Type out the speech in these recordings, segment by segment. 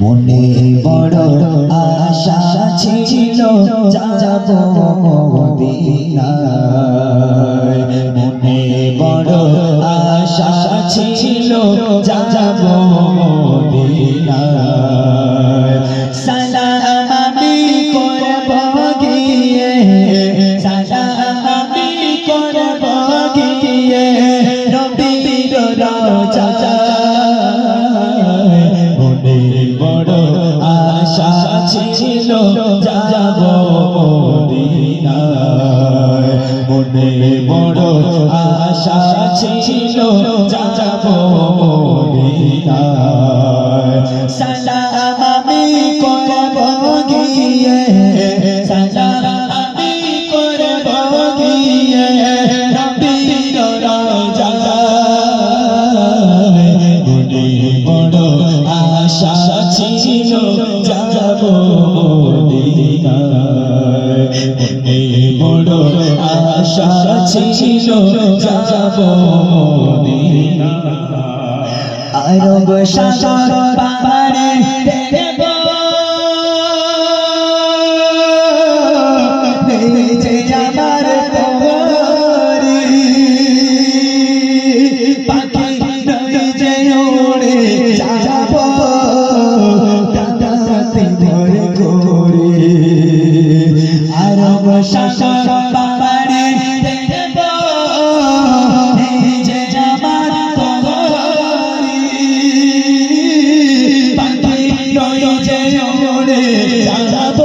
মনে বড় আশা ছিল যাব মদিনায়, মনে বড় আশা ছিল যাব মদিনায়। সালাম আমি করব গিয়ে, সালাম আমি করব গিয়ে নবীর রওজায়। মনে বড় আশা ছিল যাব মদিনায়, মনে বড় আশা ছিল যাব মদিনায়। সালাম আমি করব গিয়ে, সালাম আমি করব গিয়ে নবীর রওজায়। মনে বড় আশা ছিল যাব মদিনায়, মনে বড় আশা ছিল যাব মদিনায়। আরব সাগর পাহাড়ে দেখব যে আমার তোমারি পাখি যে ওড়ে যাব দাদাতে ধরে করে। আরব সাগর পাহাড়ে দেখব যে আমার তোমারি পাখি যে ওড়ে যাব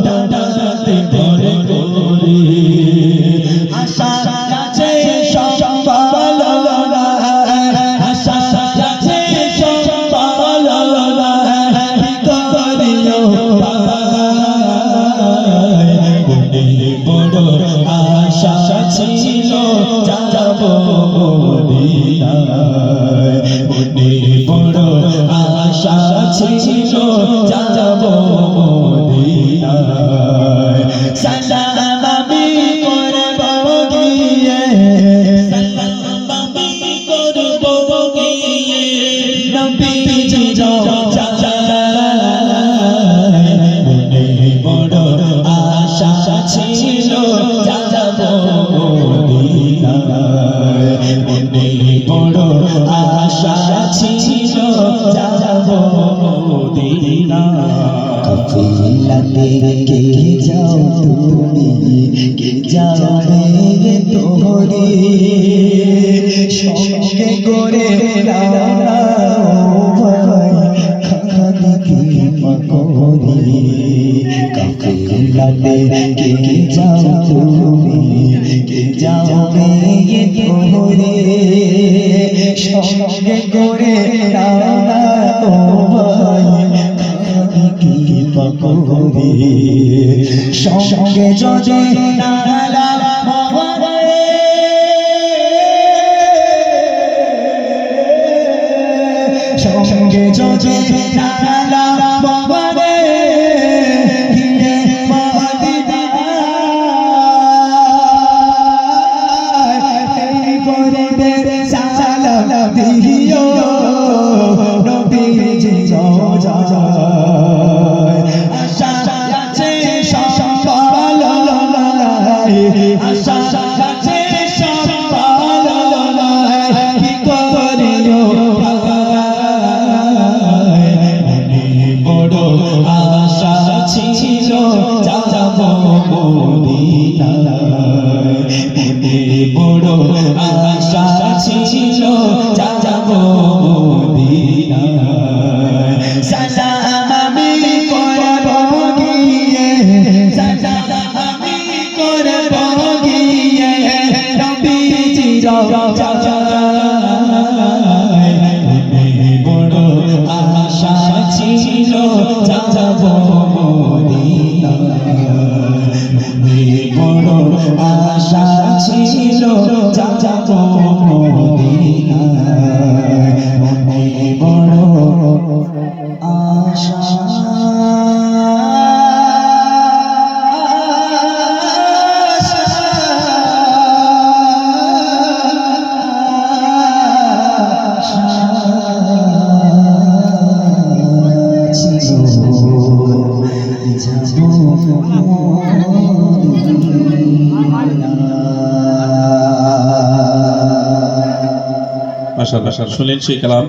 দাদাতে ধরে করে। আশা আছে সম্বল আশা আছে সম্বল করিও মনে বড় আশা ছিল যাব মদিনায়, মনে বড় আশা ছিল যাব মদিনায়। সালাম আমি করব গিয়ে, সালাম আমি করব গিয়ে নবীজির রওজায়। মনে বড় আশা ছিল যাব মদিনায়, মনে বড় আশা ছিল যাব মদিনায়। কাফিলাতে কে যাও তুমি, কে যাবে তোরে সঙ্গে করে রওনা ভাই খালিকি মকরি। কাফিলাতে কে যাও তুমি, কে যাবে তোরে সঙ্গে করে রওনা ভাই খালিকি মকরি। সঙ্গে যদি নালা সঙ্গে যদি নালা বাবারে হিরে মদিনায় করে সালাম দিও নবীজির রওজায়। আশা আছে সম্বল আশা আছে সম্বল কি করিও মনে বড় আশা ছিল যাব মদিনায়, মনে বড় আশা ছিল যাব মদিনায়। সালাম আমি করব গিয়ে, সালাম আমি করব গিয়ে নবীজির রওজায়। মনে বড় আশা ছিল যাব মদিনায়, মনে বড় আশা ছিল যাব মদিনায়, মনে বড় আশা। মাশাআল্লাহ শুনলেন সেই কালাম